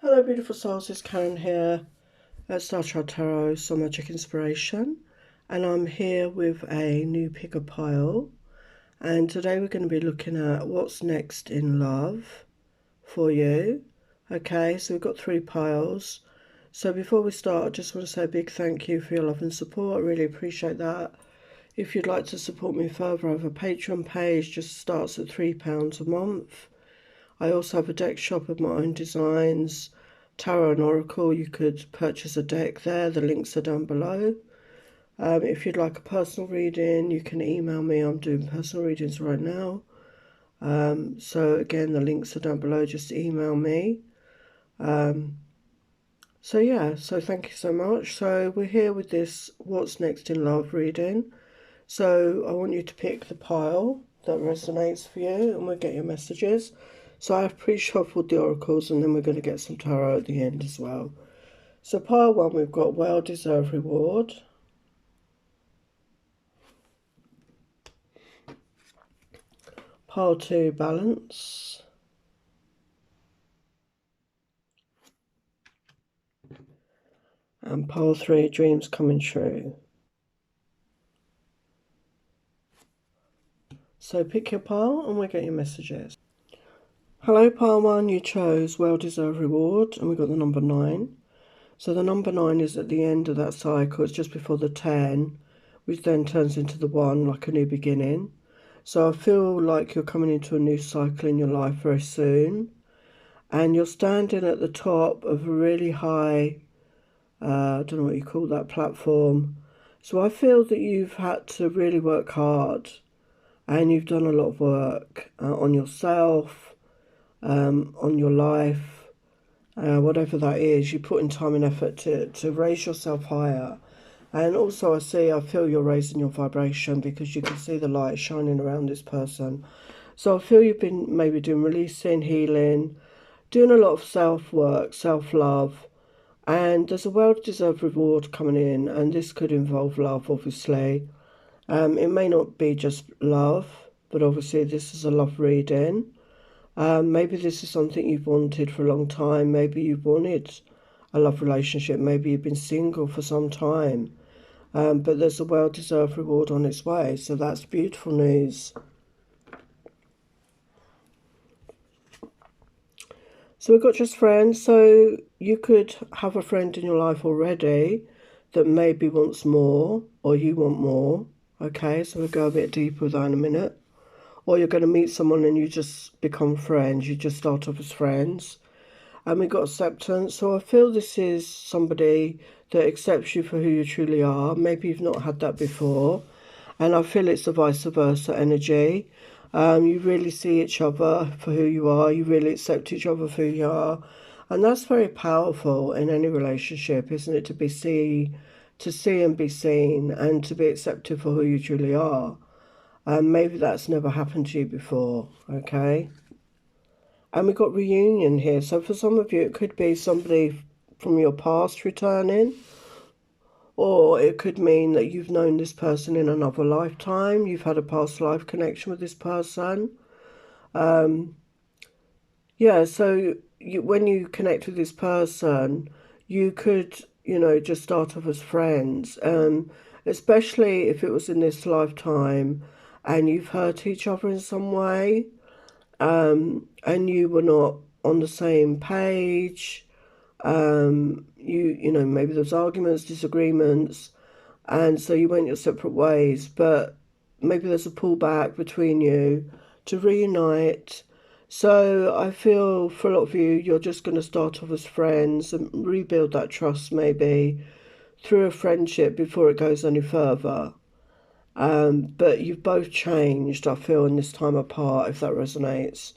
Hello beautiful souls, it's Karen here at Untitled Tarot, Soul Magic Inspiration, and I'm here with a new picker pile, and today we're going to be looking at what's next in love for you. Okay, so we've got 3 piles. So before we start, I just want to say a big thank you for your love and support. I really appreciate that. If you'd like to support me further, I have a Patreon page, just starts at £3 a month. I also have a deck shop of my own designs, Tarot and Oracle. You could purchase a deck there. The links are down below. If you'd like a personal reading, you can email me. I'm doing personal readings right now. So again, the links are down below. Just email me. So yeah, so thank you so much. So we're here with this What's Next in Love reading. So I want you to pick the pile that resonates for you and we'll get your messages. So I've pre-shuffled the oracles and then we're going to get some tarot at the end as well. So pile 1, we've got well-deserved reward. Pile 2, balance. And pile 3, dreams coming true. So pick your pile and we'll get your messages. Hello pile 1, you chose well-deserved reward and we've got the number 9. So the number 9 is at the end of that cycle. It's just before the 10, which then turns into the 1, like a new beginning. So I feel like you're coming into a new cycle in your life very soon. And you're standing at the top of a really high, I don't know what you call that platform. So I feel that you've had to really work hard. And you've done a lot of work on yourself, on your life. Whatever that is, you put in time and effort to raise yourself higher. And also I feel you're raising your vibration because you can see the light shining around this person. So I feel you've been maybe doing releasing, healing, doing a lot of self-work, self-love. And there's a well-deserved reward coming in, and this could involve love, obviously. It may not be just love, but obviously this is a love reading. Maybe this is something you've wanted for a long time. Maybe you've wanted a love relationship. Maybe you've been single for some time. But there's a well-deserved reward on its way. So that's beautiful news. So we've got just friends. So you could have a friend in your life already that maybe wants more, or you want more. Okay, so we'll go a bit deeper with that in a minute. Or you're going to meet someone and you just become friends. You just start off as friends. And we got acceptance. So I feel this is somebody that accepts you for who you truly are. Maybe you've not had that before. And I feel it's a vice versa energy. You really see each other for who you are. You really accept each other for who you are. And that's very powerful in any relationship, isn't it? To see and be seen and to be accepted for who you truly are. Maybe that's never happened to you before, okay? And we've got reunion here. So for some of you, it could be somebody from your past returning. Or it could mean that you've known this person in another lifetime. You've had a past life connection with this person. Yeah, so when you connect with this person, you could, just start off as friends. Especially if it was in this lifetime and you've hurt each other in some way, and you were not on the same page. Maybe there's arguments, disagreements, and so you went your separate ways, but maybe there's a pullback between you to reunite. So I feel for a lot of you, you're just going to start off as friends and rebuild that trust maybe through a friendship before it goes any further. But you've both changed, I feel, in this time apart, if that resonates.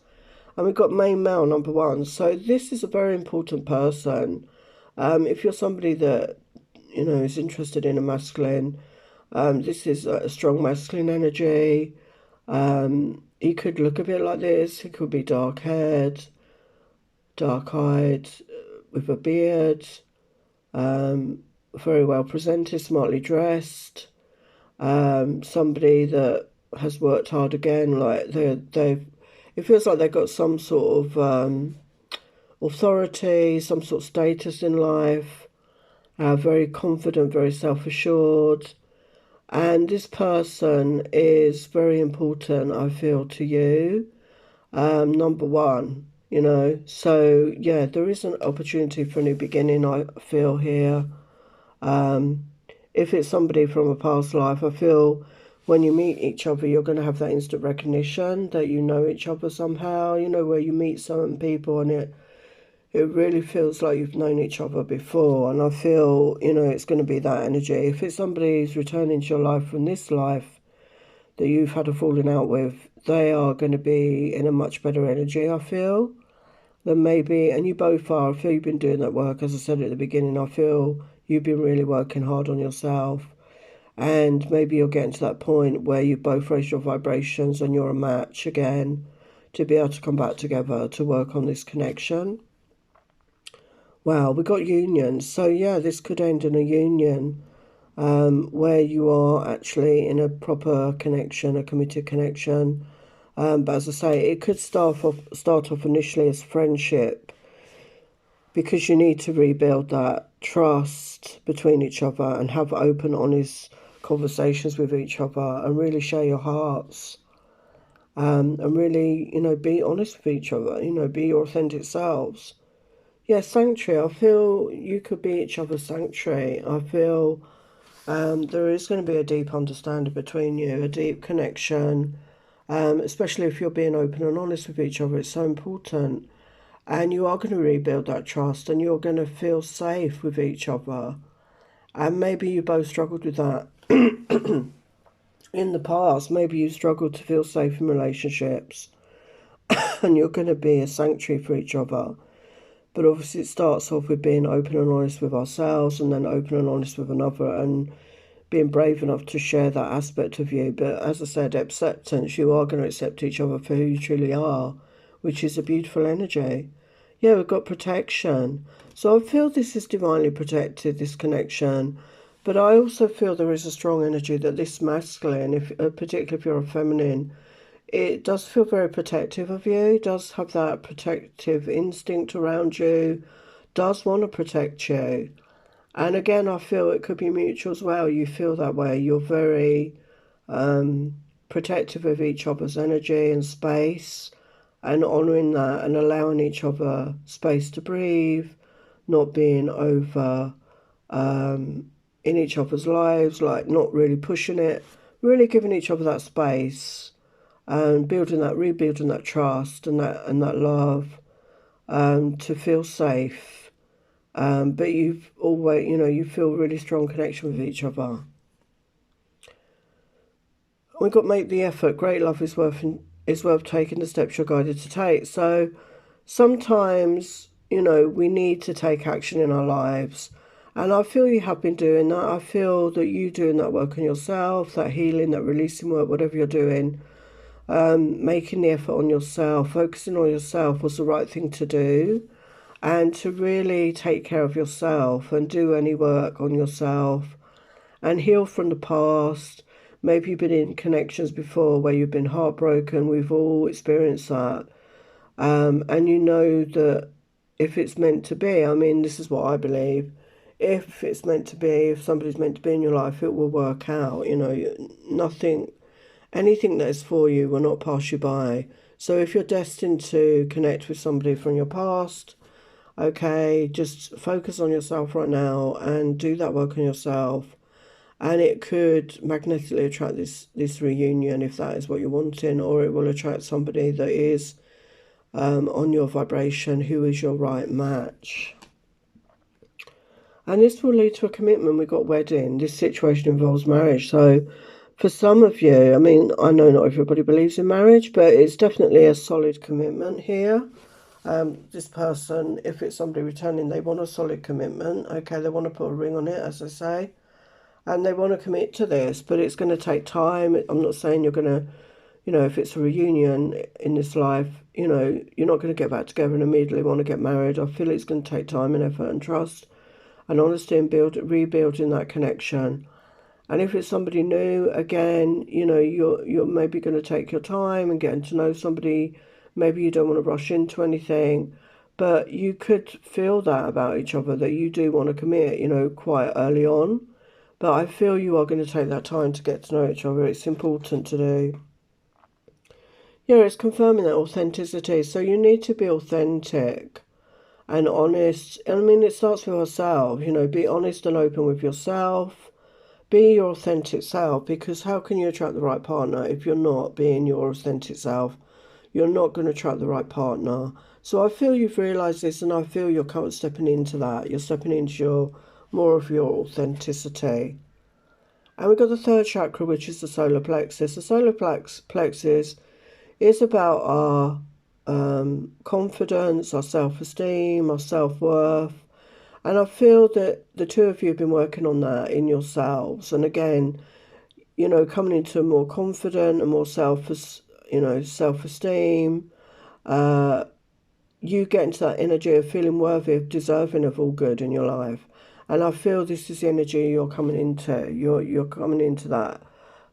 And we've got main male number 1. So this is a very important person. If you're somebody that, is interested in a masculine, this is a strong masculine energy. He could look a bit like this. He could be dark-haired, dark-eyed, with a beard, very well presented, smartly dressed. Somebody that has worked hard again, like it feels like they've got some sort of authority, some sort of status in life, very confident, very self-assured. And this person is very important, I feel, to you. Number one, So, yeah, there is an opportunity for a new beginning, I feel here. Um, if it's somebody from a past life, I feel when you meet each other, you're going to have that instant recognition that you know each other somehow, where you meet certain people and it really feels like you've known each other before. And I feel, it's going to be that energy. If it's somebody who's returning to your life from this life that you've had a falling out with, they are going to be in a much better energy, I feel, than maybe, and you both are. I feel you've been doing that work, as I said at the beginning. I feel you've been really working hard on yourself. And maybe you're getting to that point where you both raise your vibrations and you're a match again to be able to come back together to work on this connection. Wow, we got unions. So, yeah, this could end in a union where you are actually in a proper connection, a committed connection. But as I say, it could start off initially as friendship because you need to rebuild that trust between each other and have open, honest conversations with each other and really share your hearts. And really, be honest with each other, be your authentic selves. Yeah, sanctuary. I feel you could be each other's sanctuary. I feel there is going to be a deep understanding between you, a deep connection, especially if you're being open and honest with each other. It's so important. And you are going to rebuild that trust and you're going to feel safe with each other. And maybe you both struggled with that in the past. Maybe you struggled to feel safe in relationships and you're going to be a sanctuary for each other. But obviously it starts off with being open and honest with ourselves and then open and honest with another and being brave enough to share that aspect of you. But as I said, acceptance, you are going to accept each other for who you truly are, which is a beautiful energy. Yeah, we've got protection. So I feel this is divinely protected, this connection. But I also feel there is a strong energy that this masculine, particularly if you're a feminine, it does feel very protective of you, does have that protective instinct around you, does want to protect you. And again, I feel it could be mutual as well. You feel that way. You're very protective of each other's energy and space and honouring that and allowing each other space to breathe, not being over in each other's lives, like not really pushing it, really giving each other that space and rebuilding that trust and that love to feel safe. But you've always, you feel really strong connection with each other. We've got to make the effort. Great love is worth taking the steps you're guided to take. So sometimes, we need to take action in our lives. And I feel you have been doing that. I feel that you doing that work on yourself, that healing, that releasing work, whatever you're doing, making the effort on yourself, focusing on yourself was the right thing to do. And to really take care of yourself and do any work on yourself and heal from the past. Maybe you've been in connections before where you've been heartbroken. We've all experienced that. And you know that if it's meant to be, I mean, this is what I believe. If it's meant to be, if somebody's meant to be in your life, it will work out. Anything that is for you will not pass you by. So if you're destined to connect with somebody from your past, okay, just focus on yourself right now and do that work on yourself. And it could magnetically attract this reunion if that is what you're wanting, or it will attract somebody that is on your vibration, who is your right match. And this will lead to a commitment. We've got wedding. This situation involves marriage. So for some of you, I mean, I know not everybody believes in marriage, but it's definitely a solid commitment here. This person, if it's somebody returning, they want a solid commitment. Okay, they want to put a ring on it, as I say. And they want to commit to this, but it's going to take time. I'm not saying you're going to, if it's a reunion in this life, you're not going to get back together and immediately want to get married. I feel it's going to take time and effort and trust and honesty and rebuilding that connection. And if it's somebody new, again, you're maybe going to take your time and getting to know somebody. Maybe you don't want to rush into anything, But you could feel that about each other, that you do want to commit, you know, quite early on. But I feel you are going to take that time to get to know each other. It's important to do. Yeah, it's confirming that authenticity. So you need to be authentic and honest. I mean, it starts with yourself, you know, be honest and open with yourself. Be your authentic self, because how can you attract the right partner if you're not being your authentic self? You're not going to attract the right partner. So I feel you've realised this, and I feel you're kind of stepping into that. You're stepping into more of your authenticity. And we've got the third chakra, which is the solar plexus. The solar plexus is about our confidence, our self-esteem, our self-worth. And I feel that the two of you have been working on that in yourselves. And again, you know, coming into a more confident and more self-esteem. You get into that energy of feeling worthy, of deserving of all good in your life. And I feel this is the energy you're coming into. You're coming into that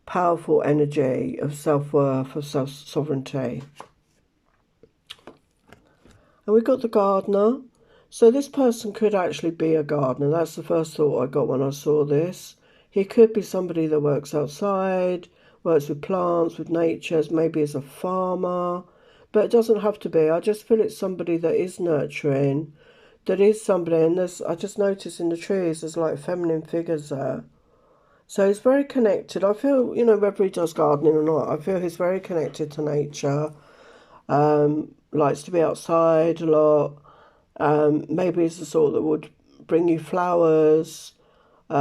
powerful energy of self-worth, of self-sovereignty. And we've got the gardener. So this person could actually be a gardener. That's the first thought I got when I saw this. He could be somebody that works outside, works with plants, with nature, maybe as a farmer. But it doesn't have to be. I just feel it's somebody that is nurturing, that is somebody, and I just noticed in the trees there's like feminine figures there. So he's very connected. I feel, you know, whether he does gardening or not, I feel he's very connected to nature. Likes to be outside a lot. Maybe he's the sort that would bring you flowers. You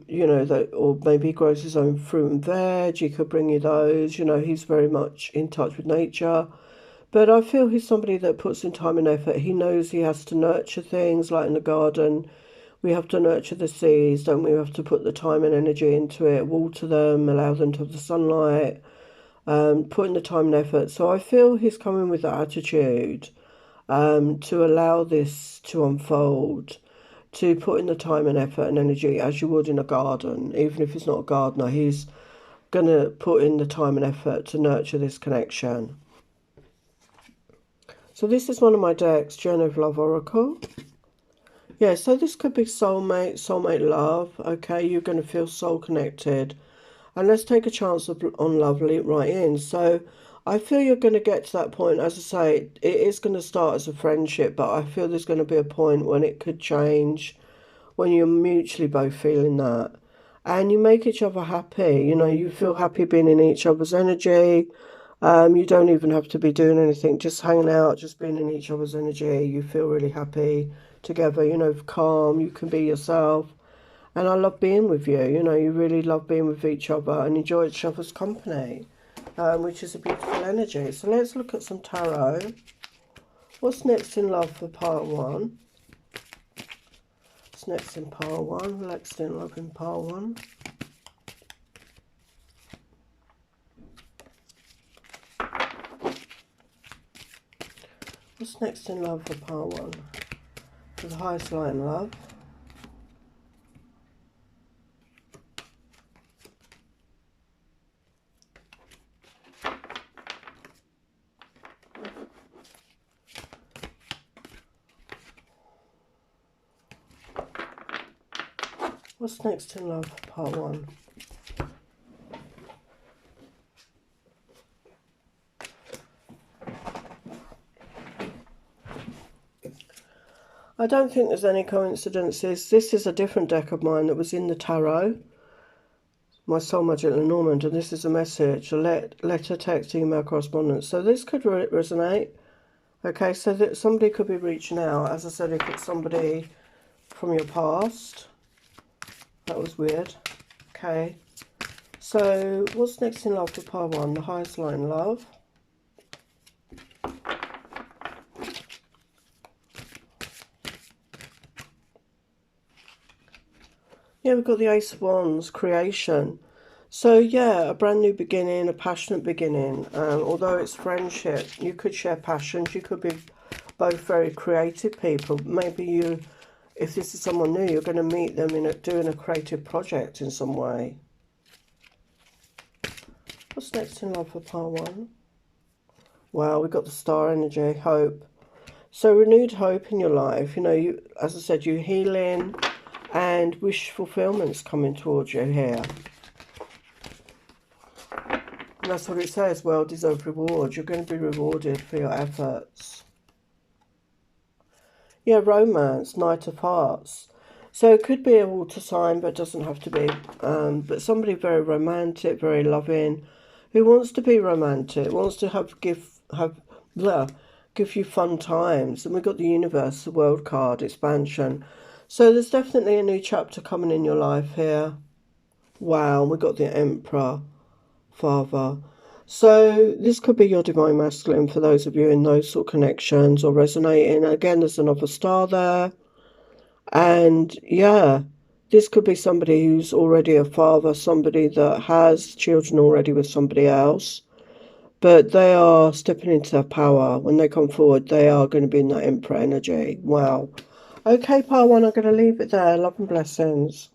know, that, or maybe he grows his own fruit and veg. He could bring you those. You know, he's very much in touch with nature. But I feel he's somebody that puts in time and effort. He knows he has to nurture things, like in the garden. We have to nurture the seeds, don't we? We have to put the time and energy into it, water them, allow them to have the sunlight, put in the time and effort. So I feel he's coming with that attitude to allow this to unfold, to put in the time and effort and energy as you would in a garden. Even if he's not a gardener, he's going to put in the time and effort to nurture this connection. So this is one of my decks, Journey of Love Oracle. Yeah, so this could be soulmate love. Okay, you're going to feel soul connected. And let's take a chance on love right in. So I feel you're going to get to that point. As I say, it is going to start as a friendship, but I feel there's going to be a point when it could change, when you're mutually both feeling that. And you make each other happy. You know, you feel happy being in each other's energy. You don't even have to be doing anything, just hanging out, just being in each other's energy. You feel really happy together, you know, calm, you can be yourself. And I love being with you, you know, you really love being with each other and enjoy each other's company, which is a beautiful energy. So let's look at some tarot. What's next in love for part one? What's next in part one? Next in love in part one. What's next in love for part one? For the highest light in love. What's next in love for part one? I don't think there's any coincidences. This is a different deck of mine that was in the tarot. My Soul Magic Lenormand, and this is a message, a letter, text, email, correspondence. So this could resonate. Okay, so that somebody could be reaching out. As I said, if it's somebody from your past. That was weird. Okay, so what's next in love for part one? The highest light in love. Yeah, we've got the Ace of Wands, creation. So yeah, a brand new beginning, a passionate beginning. Although it's friendship, you could share passions. You could be both very creative people. Maybe you, if this is someone new, you're going to meet them doing a creative project in some way. What's next in love for part one? Wow, we've got the star energy, hope. So renewed hope in your life. You, as I said, you're healing and wish fulfillment's coming towards you here. And that's what it says, well-deserved reward. You're going to be rewarded for your efforts. Yeah, romance, Knight of Hearts. So it could be a water sign, but it doesn't have to be. But somebody very romantic, very loving, who wants to be romantic, wants to give you fun times. And we've got the universe, the world card, expansion. So there's definitely a new chapter coming in your life here. Wow, we've got the Emperor, Father. So this could be your divine masculine for those of you in those sort of connections or resonating. Again, there's another star there. And yeah, this could be somebody who's already a father, somebody that has children already with somebody else. But they are stepping into their power. When they come forward, they are going to be in that Emperor energy. Wow. Okay, pile one, I'm going to leave it there. Love and blessings.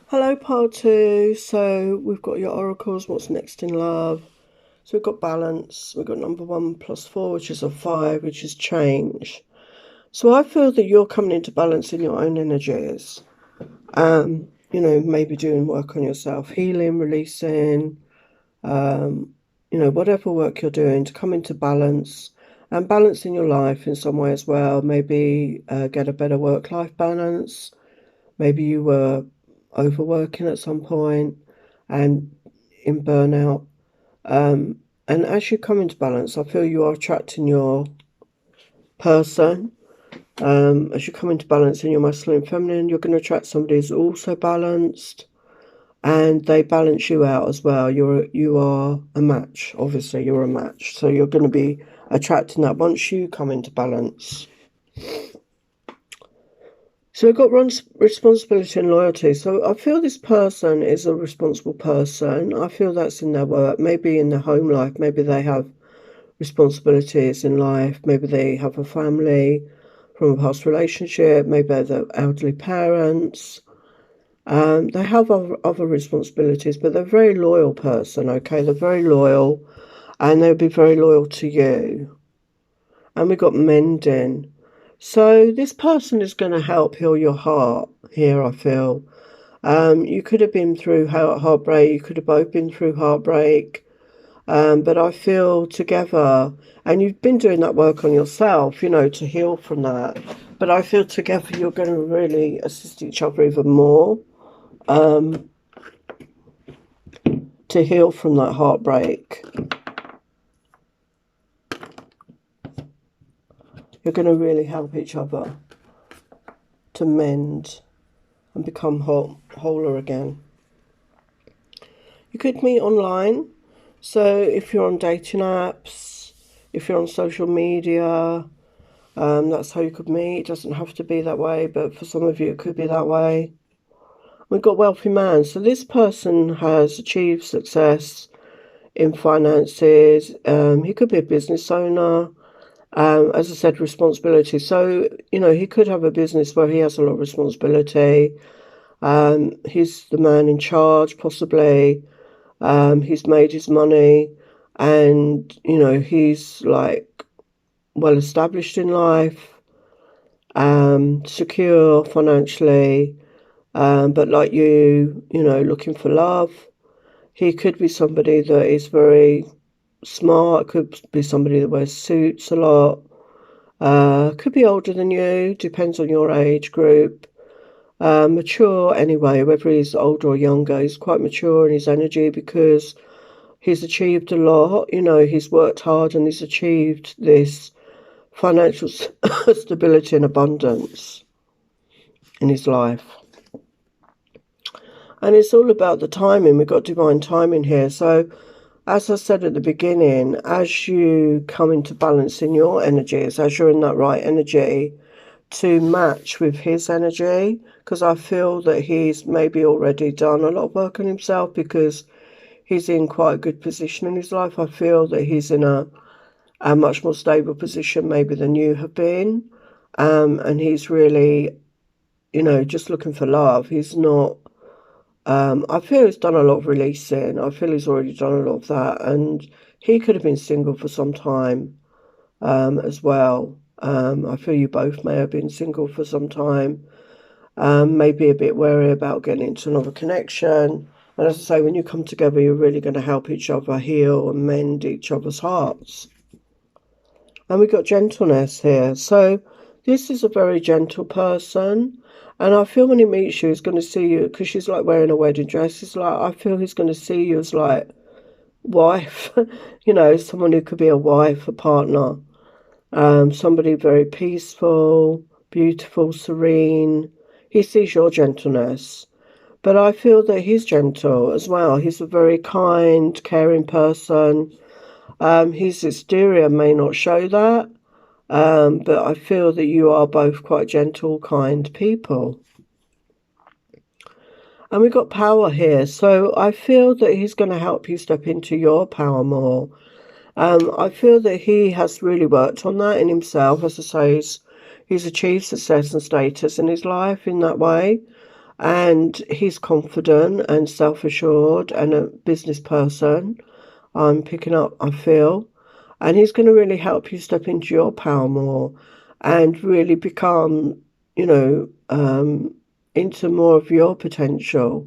Hello, pile two. So we've got your oracles. What's next in love? So we've got balance. We've got number 1 plus 4, which is a 5, which is change. So I feel that you're coming into balance in your own energies. Maybe doing work on yourself, healing, releasing, whatever work you're doing to come into balance and balance in your life in some way as well. Maybe get a better work-life balance. Maybe you were overworking at some point and in burnout. And as you come into balance, I feel you are attracting your person. As you come into balance in your masculine and feminine, you're going to attract somebody who's also balanced. And they balance you out as well. You are a match. Obviously, you're a match. So you're going to be attracting that once you come into balance. So we've got responsibility and loyalty. So I feel this person is a responsible person. I feel that's in their work, maybe in their home life. Maybe they have responsibilities in life. Maybe they have a family from a past relationship. Maybe they're elderly parents. They have other responsibilities, but they're a very loyal person, okay? They're very loyal, and they'll be very loyal to you. And we've got mending. So this person is going to help heal your heart here, I feel. You could have been through heartbreak. You could have both been through heartbreak. But I feel together, and you've been doing that work on yourself, to heal from that. But I feel together you're going to really assist each other even more. To heal from that heartbreak. You're going to really help each other to mend and become wholer again. You could meet online. So if you're on dating apps, if you're on social media, that's how you could meet. It doesn't have to be that way, but for some of you it could be that way. We've got wealthy man. So this person has achieved success in finances. He could be a business owner. As I said, responsibility. So, he could have a business where he has a lot of responsibility. He's the man in charge, possibly. He's made his money and, he's like well established in life, secure financially. But like you, looking for love. He could be somebody that is very smart. Could be somebody that wears suits a lot. Could be older than you. Depends on your age group. Mature anyway, whether he's older or younger. He's quite mature in his energy because he's achieved a lot. He's worked hard and he's achieved this financial stability and abundance in his life. And it's all about the timing. We've got divine timing here. So, as I said at the beginning, as you come into balance in your energies, as you're in that right energy to match with his energy, because I feel that he's maybe already done a lot of work on himself because he's in quite a good position in his life. I feel that he's in a much more stable position maybe than you have been. And he's really, just looking for love. He's not... I feel he's done a lot of releasing. I feel he's already done a lot of that. And he could have been single for some time. as well. I feel you both may have been single for some time, maybe a bit wary about getting into another connection. And as I say, when you come together, you're really going to help each other heal and mend each other's hearts. And we've got gentleness here. So this is a very gentle person. And I feel when he meets you, he's going to see you, because she's like wearing a wedding dress. He's like, I feel he's going to see you as like wife, someone who could be a wife, a partner, somebody very peaceful, beautiful, serene. He sees your gentleness. But I feel that he's gentle as well. He's a very kind, caring person. His exterior may not show that, but I feel that you are both quite gentle, kind people. And we've got power here. So I feel that he's going to help you step into your power more. I feel that he has really worked on that in himself. As I say, he's achieved success and status in his life in that way. And he's confident and self-assured and a business person. I'm picking up, I feel. And he's going to really help you step into your power more and really become, into more of your potential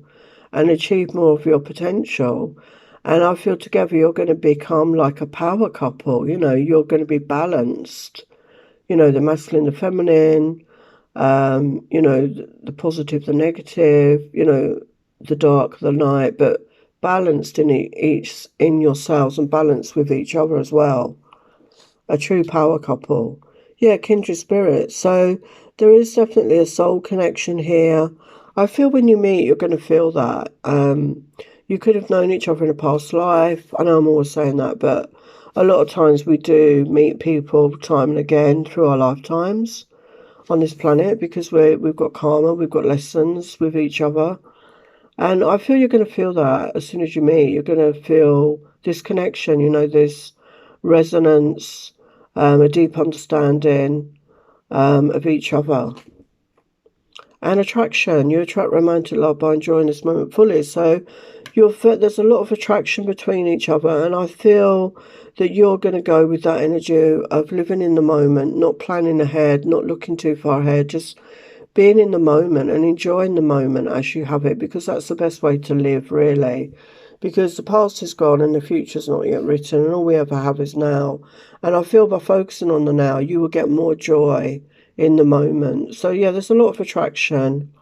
and achieve more of your potential. And I feel together you're going to become like a power couple. You're going to be balanced. The masculine, the feminine, the positive, the negative, the dark, the light, but balanced in each in yourselves and balanced with each other as well. A true power couple. Yeah, kindred spirits. So there is definitely a soul connection here. I feel when you meet, you're going to feel that. You could have known each other in a past life. I know I'm always saying that, but a lot of times we do meet people time and again through our lifetimes on this planet because we've got karma, we've got lessons with each other. And I feel you're going to feel that as soon as you meet. You're going to feel this connection, this resonance, a deep understanding of each other. And attraction. You attract romantic love by enjoying this moment fully. So there's a lot of attraction between each other. And I feel that you're going to go with that energy of living in the moment, not planning ahead, not looking too far ahead, just being in the moment and enjoying the moment as you have it, because that's the best way to live, really. Because the past is gone and the future's not yet written, and all we ever have is now. And I feel by focusing on the now, you will get more joy in the moment. So yeah, there's a lot of attraction.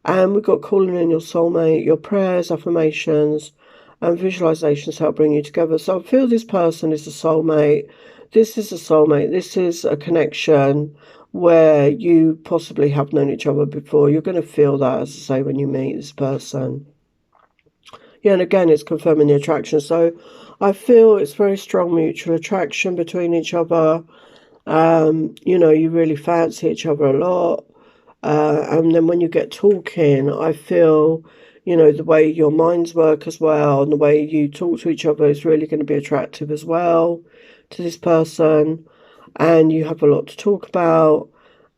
And we've got calling in your soulmate, your prayers, affirmations, and visualizations help bring you together. So I feel this person is a soulmate. This is a soulmate. This is a connection where you possibly have known each other before. You're going to feel that, as I say, when you meet this person. Yeah, and again, it's confirming the attraction. So I feel it's very strong mutual attraction between each other. You really fancy each other a lot. And then when you get talking, I feel, the way your minds work as well and the way you talk to each other is really going to be attractive as well to this person. And you have a lot to talk about.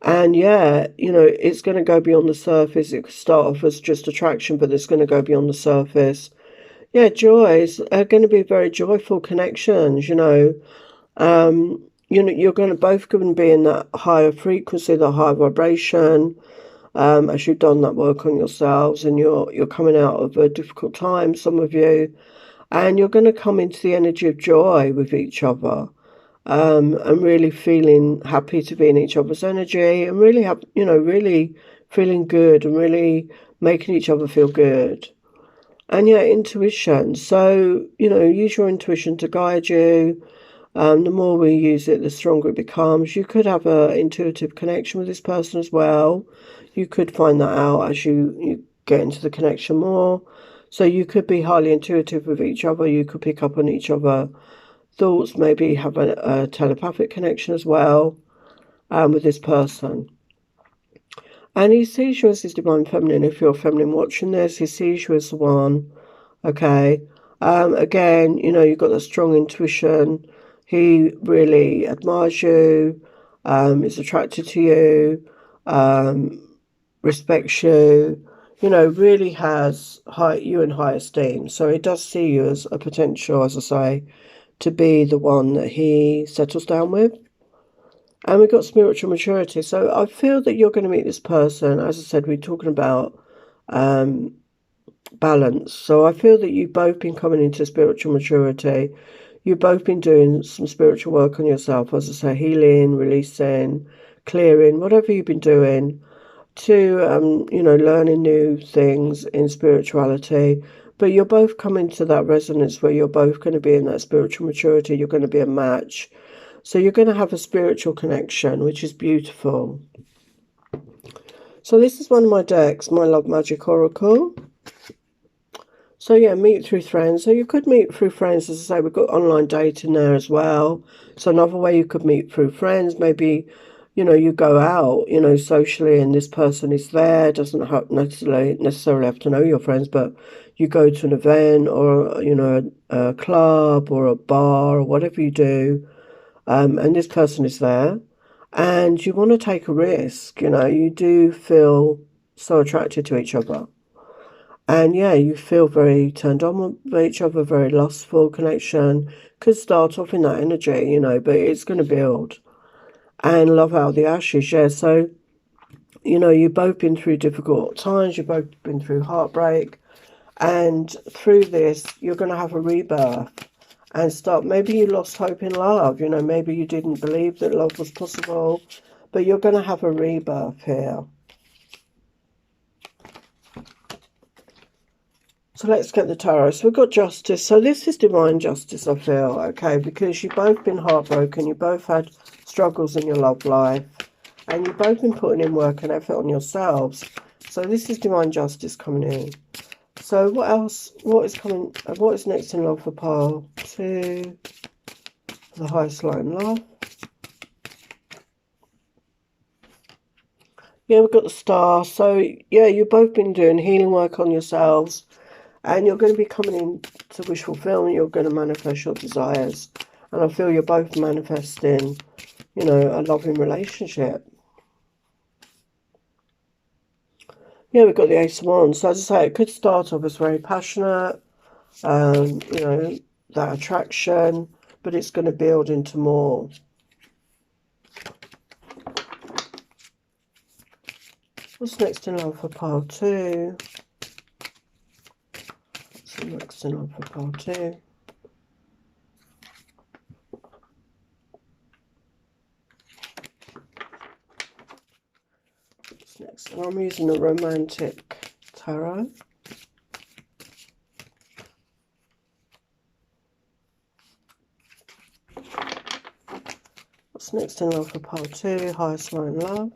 And yeah, it's going to go beyond the surface. It could start off as just attraction, but it's going to go beyond the surface. Yeah, joys are going to be very joyful connections, you're going to both going to be in that higher frequency, the higher vibration, as you've done that work on yourselves, and you're coming out of a difficult time, some of you, and you're going to come into the energy of joy with each other, and really feeling happy to be in each other's energy, and really really feeling good and really making each other feel good. And yeah, intuition. So, use your intuition to guide you. The more we use it, the stronger it becomes. You could have an intuitive connection with this person as well. You could find that out as you get into the connection more. So you could be highly intuitive with each other. You could pick up on each other thoughts, maybe have a telepathic connection as well with this person. And he sees you as his divine feminine. If you're feminine watching this, he sees you as the one. Okay. Again, you've got that strong intuition. He really admires you, is attracted to you, respects you, really has you in high esteem. So he does see you as a potential, as I say, to be the one that he settles down with. And we've got spiritual maturity. So I feel that you're going to meet this person. As I said, we're talking about balance. So I feel that you've both been coming into spiritual maturity. You've both been doing some spiritual work on yourself, as I say, healing, releasing, clearing, whatever you've been doing to, learning new things in spirituality. But you're both coming to that resonance where you're both going to be in that spiritual maturity. You're going to be a match. So you're going to have a spiritual connection, which is beautiful. So this is one of my decks, my Love Magic Oracle. So yeah, meet through friends. So you could meet through friends, as I say, we've got online dating there as well. So another way you could meet through friends, maybe, you go out, socially and this person is there. Doesn't have necessarily have to know your friends, but you go to an event or, a club or a bar or whatever you do, and this person is there and you want to take a risk, you do feel so attracted to each other. And yeah, you feel very turned on with each other, very lustful connection. Could start off in that energy, but it's going to build. And love out of the ashes, yeah. So, you've both been through difficult times, you've both been through heartbreak. And through this, you're going to have a rebirth and start. Maybe you lost hope in love, maybe you didn't believe that love was possible, but you're going to have a rebirth here. So let's get the tarot. So we've got justice. So this is divine justice, I feel, okay, because you've both been heartbroken, you both had struggles in your love life, and you've both been putting in work and effort on yourselves. So this is divine justice coming in. So what else? What is coming? What is next in love for pile 2? The highest light in love. Yeah, we've got the star. So yeah, you've both been doing healing work on yourselves. And you're going to be coming in to wish fulfillment. You're going to manifest your desires. And I feel you're both manifesting, a loving relationship. Yeah, we've got the Ace of Wands. So as I say, it could start off as very passionate, that attraction, but it's going to build into more. What's next in love for pile 2? Next in love for pile 2. What's next? And I'm using a romantic tarot. What's next in love for pile 2? Highest light in love.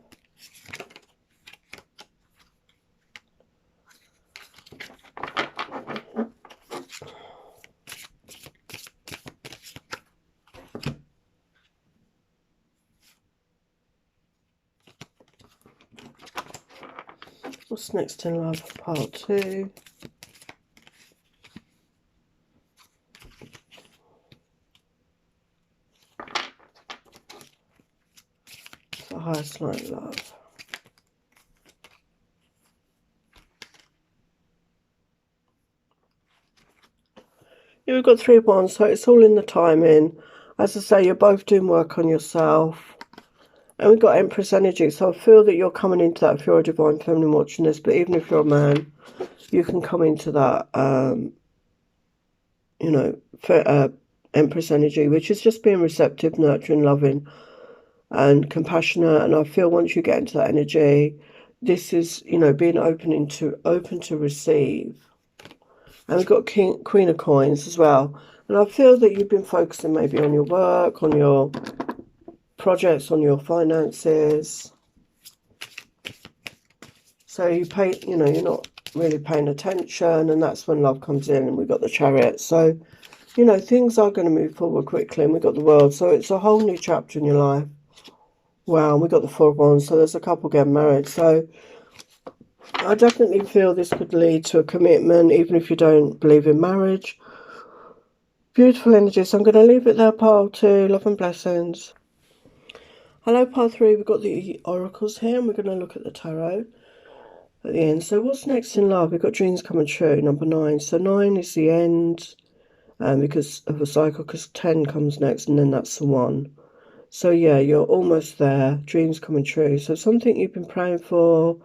What's next in love for pile 2? The highest light in love. Yeah, we've got 3 of Wands, so it's all in the timing. As I say, you're both doing work on yourself. And we've got Empress energy, so I feel that you're coming into that if you're a divine feminine watching this, but even if you're a man, you can come into that, Empress energy, which is just being receptive, nurturing, loving, and compassionate. And I feel once you get into that energy, this is, being open to receive. And we've got Queen of Coins as well. And I feel that you've been focusing maybe on your work, on your projects, on your finances. So you're not really paying attention, and that's when love comes in. And we've got the Chariot. So, things are going to move forward quickly, and we've got the World. So it's a whole new chapter in your life. Wow, and we've got the 4 of Wands. So there's a couple getting married. So I definitely feel this could lead to a commitment, even if you don't believe in marriage. Beautiful energy. So I'm going to leave it there, pile 2. Love and blessings. Hello, pile 3. We've got the oracles here, and we're going to look at the tarot at the end. So what's next in love? We've got dreams coming true, number 9. So 9 is the end because of a cycle, because 10 comes next, and then that's the 1. So yeah, you're almost there. Dreams coming true. So something you've been praying for,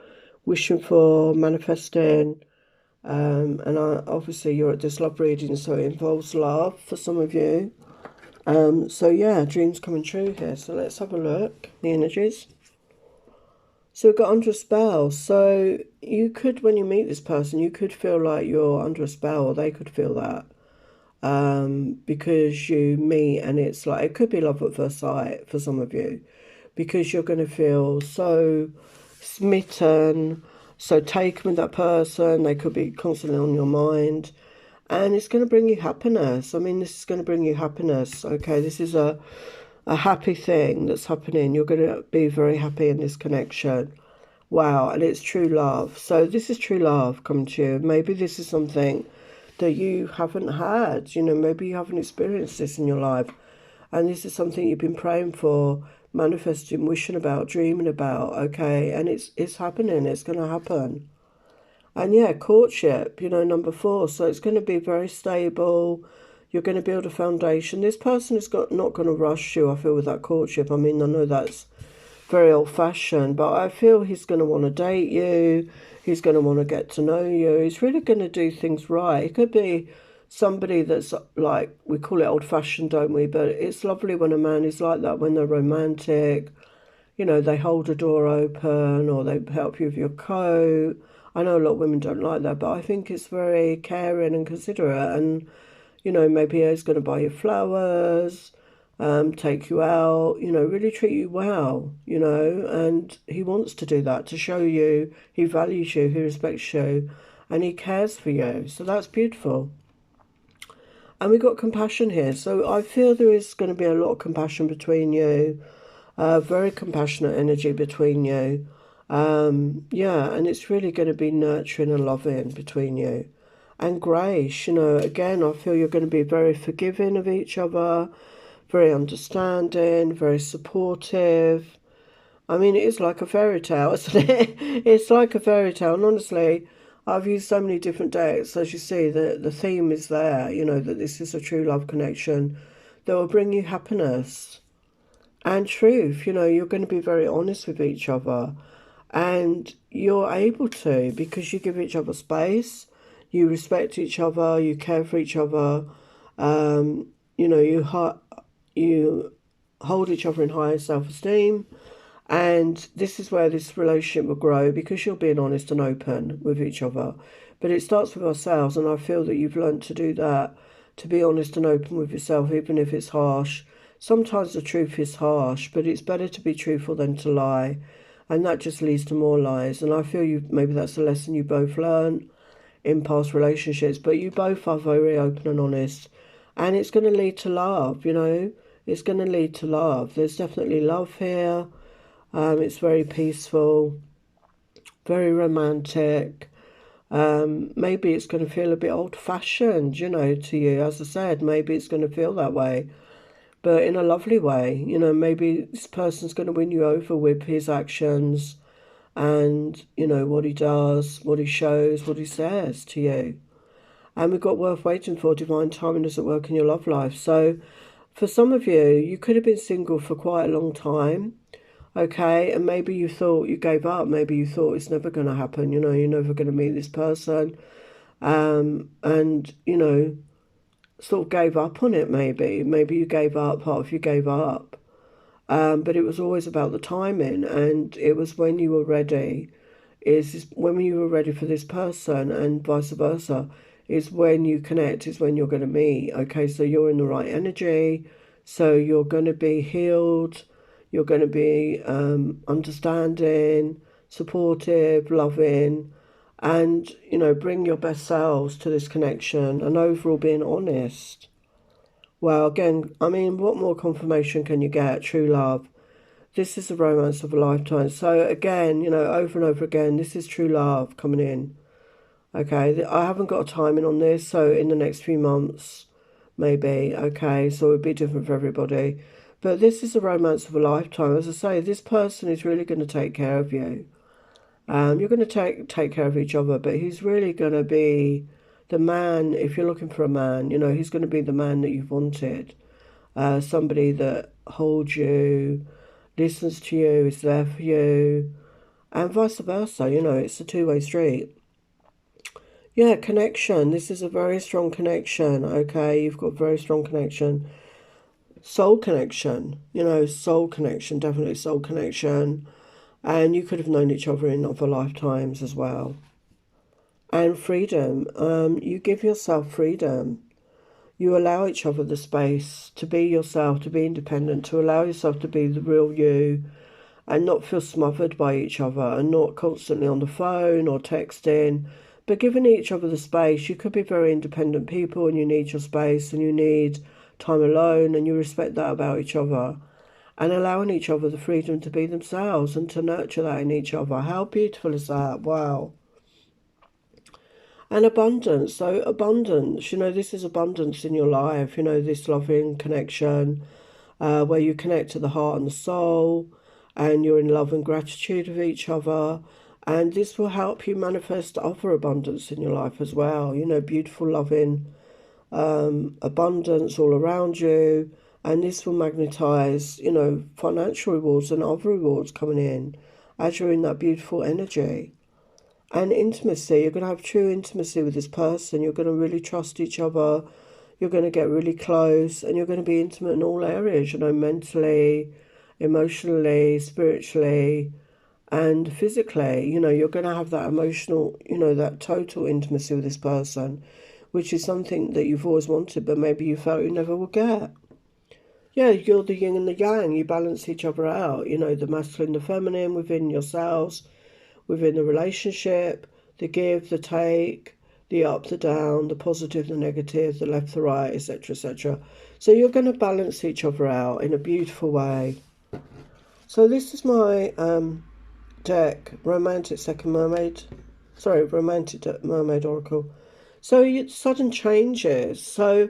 wishing for, manifesting. And obviously you're at this love reading, so it involves love for some of you. So yeah, dreams coming true here. So let's have a look, the energies. So we've got under a spell. So you could, when you meet this person, you could feel like you're under a spell, or they could feel that. Because you meet and it's like, it could be love at first sight for some of you, because you're going to feel so smitten, so taken with that person. They could be constantly on your mind, and it's going to bring you happiness. I mean, this is going to bring you happiness. Okay, this is a happy thing that's happening. You're going to be very happy in this connection. Wow, and it's true love. So this is true love coming to you. Maybe this is something that you haven't had. You know, maybe you haven't experienced this in your life. And this is something you've been praying for, manifesting, wishing about, dreaming about, okay? And it's happening. It's going to happen. And yeah, courtship, you know, number 4. So it's going to be very stable. You're going to build a foundation. This person is not going to rush you, I feel, with that courtship. I mean, I know that's very old-fashioned, but I feel he's going to want to date you. He's going to want to get to know you. He's really going to do things right. It could be somebody that's like, we call it old-fashioned, don't we? But it's lovely when a man is like that, when they're romantic. You know, they hold a door open, or they help you with your coat. I know a lot of women don't like that, but I think it's very caring and considerate. And, you know, maybe he's going to buy you flowers, take you out, you know, really treat you well, you know, and he wants to do that to show you he values you, he respects you, and he cares for you. So that's beautiful. And we've got compassion here. So I feel there is going to be a lot of compassion between you, very compassionate energy between you. Yeah, and it's really going to be nurturing and loving between you. And grace, you know, again, I feel you're going to be very forgiving of each other, very understanding, very supportive. I mean, it is like a fairy tale, isn't it? It's like a fairy tale. And honestly, I've used so many different decks. As you see, the theme is there, you know, that this is a true love connection that will bring you happiness and truth. You know, you're going to be very honest with each other. And you're able to, because you give each other space, you respect each other, you care for each other. You know, you hold each other in high self-esteem, and this is where this relationship will grow, because you're being honest and open with each other. But it starts with ourselves, and I feel that you've learned to do that, to be honest and open with yourself, even if it's harsh. Sometimes the truth is harsh, but it's better to be truthful than to lie, and that just leads to more lies. And I feel maybe that's a lesson you both learned in past relationships, but you both are very open and honest, and it's going to lead to love. You know, it's going to lead to love. There's definitely love here. It's very peaceful, very romantic. Maybe it's going to feel a bit old-fashioned, you know, to you. As I said, maybe it's going to feel that way, but in a lovely way. You know, maybe this person's going to win you over with his actions and, you know, what he does, what he shows, what he says to you. And we've got worth waiting for, divine timing is at work in your love life. So for some of you, you could have been single for quite a long time, okay? And maybe you thought you gave up. Maybe you thought it's never going to happen. You know, you're never going to meet this person. And, you know, sort of gave up on it maybe. Maybe you gave up, part of you gave up. But it was always about the timing, and it was when you were ready, is when you were ready for this person, and vice versa, is when you connect, is when you're going to meet. Okay, so you're in the right energy, so you're going to be healed, you're going to be understanding, supportive, loving, and, you know, bring your best selves to this connection, and overall being honest. Well, again, I mean, what more confirmation can you get? True love. This is the romance of a lifetime. So again, you know, over and over again, this is true love coming in. Okay, I haven't got a timing on this, so in the next few months, maybe. Okay, so it would be different for everybody. But this is the romance of a lifetime. As I say, this person is really going to take care of you. You're going to take care of each other, but he's really going to be the man. If you're looking for a man, you know, he's going to be the man that you've wanted. somebody that holds you, listens to you, is there for you, and vice versa. You know, it's a two-way street. Yeah, connection. This is a very strong connection, okay? You've got very strong connection. Soul connection, you know, soul connection, definitely soul connection. And you could have known each other in other lifetimes as well. And freedom. You give yourself freedom. You allow each other the space to be yourself, to be independent, to allow yourself to be the real you and not feel smothered by each other and not constantly on the phone or texting, but giving each other the space. You could be very independent people and you need your space and you need time alone and you respect that about each other and allowing each other the freedom to be themselves and to nurture that in each other. How beautiful is that? Wow. And abundance. So abundance, you know, this is abundance in your life, you know, this loving connection where you connect to the heart and the soul and you're in love and gratitude with each other. And this will help you manifest other abundance in your life as well. You know, beautiful, loving abundance all around you. And this will magnetize, you know, financial rewards and other rewards coming in as you're in that beautiful energy. And intimacy, you're going to have true intimacy with this person. You're going to really trust each other. You're going to get really close and you're going to be intimate in all areas, you know, mentally, emotionally, spiritually, and physically. You know, you're going to have that emotional, you know, that total intimacy with this person, which is something that you've always wanted, but maybe you felt you never would get. Yeah, you're the yin and the yang. You balance each other out, you know, the masculine, the feminine within yourselves, within the relationship, the give, the take, the up, the down, the positive, the negative, the left, the right, etc., etc. So you're going to balance each other out in a beautiful way. So this is my deck, Romantic Second Mermaid. Sorry, Romantic Mermaid Oracle. So sudden changes. So,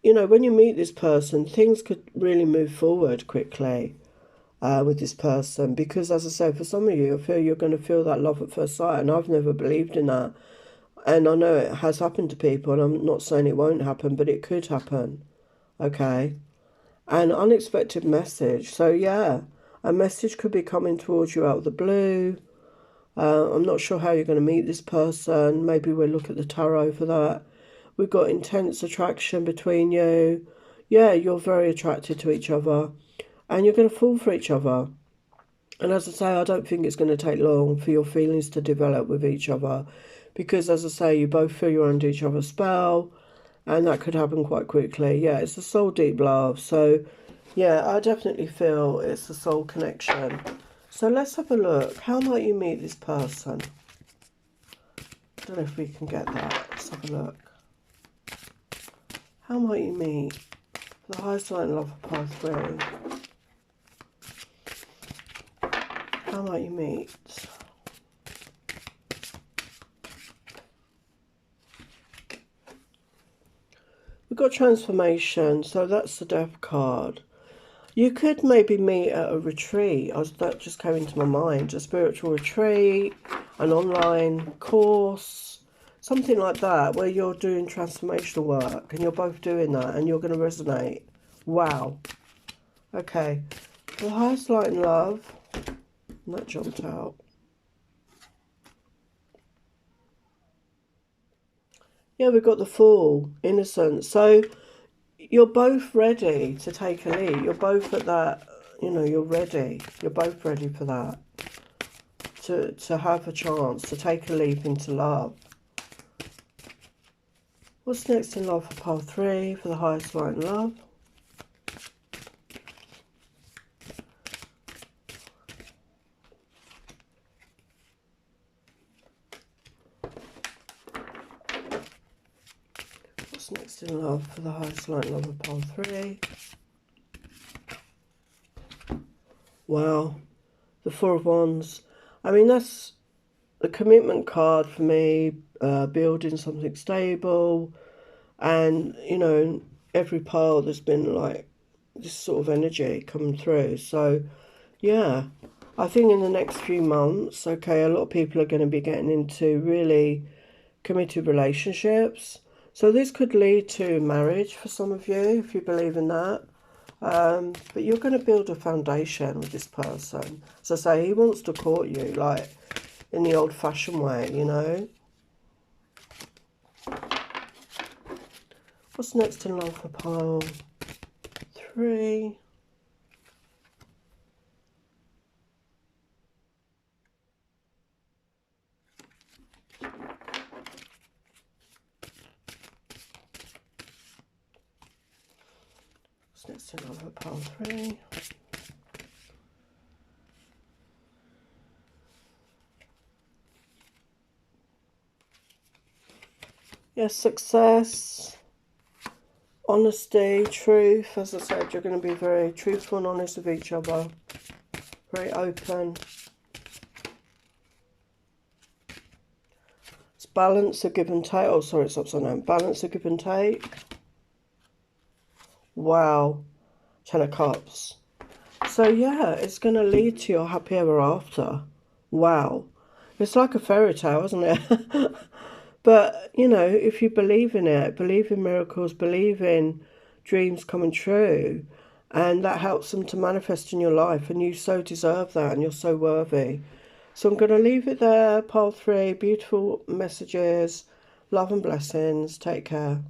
you know, when you meet this person, things could really move forward quickly. With this person, because as I say, for some of you, I feel you're going to feel that love at first sight, and I've never believed in that, and I know it has happened to people, and I'm not saying it won't happen, but it could happen. Okay. An unexpected message. So yeah, a message could be coming towards you out of the blue. I'm not sure how you're going to meet this person. Maybe we'll look at the tarot for that. We've got intense attraction between you. Yeah, you're very attracted to each other and you're going to fall for each other. And as I say, I don't think it's going to take long for your feelings to develop with each other because, as I say, you both feel you're under each other's spell and that could happen quite quickly. Yeah, it's a soul deep love. So, yeah, I definitely feel it's a soul connection. So let's have a look. How might you meet this person? I don't know if we can get that. Let's have a look. How might you meet? The highest light and love of pile 3. How might you meet? We've got transformation, so that's the death card. You could maybe meet at a retreat. That just came into my mind. A spiritual retreat, an online course, something like that, where you're doing transformational work and you're both doing that and you're going to resonate. Wow. Okay. The highest light and love. And that jumped out. Yeah, we've got the Fool, innocence. So you're both ready to take a leap. You're both at that, you know, you're ready. You're both ready for that. To have a chance to take a leap into love. What's next in love for pile 3 for the highest light and love? What's next in love for the highest light and love of pile 3? Wow. The Four of Wands. I mean, that's the commitment card for me, building something stable. And, you know, every pile there's been like this sort of energy coming through. So, yeah, I think in the next few months, okay, a lot of people are going to be getting into really committed relationships. So this could lead to marriage for some of you, if you believe in that. But you're going to build a foundation with this person. As I say, he wants to court you, like, in the old-fashioned way, you know. What's next in love for pile 3? What's next in love for pile 3? Yes, success, honesty, truth. As I said, you're going to be very truthful and honest with each other. Very open. It's balance, a give and take. Oh, sorry, it's upside down. Balance, a give and take. Wow. 10 of Cups. So, yeah, it's going to lead to your happy ever after. Wow. It's like a fairy tale, isn't it? But, you know, if you believe in it, believe in miracles, believe in dreams coming true, and that helps them to manifest in your life, and you so deserve that, and you're so worthy. So I'm going to leave it there, pile 3, beautiful messages, love and blessings, take care.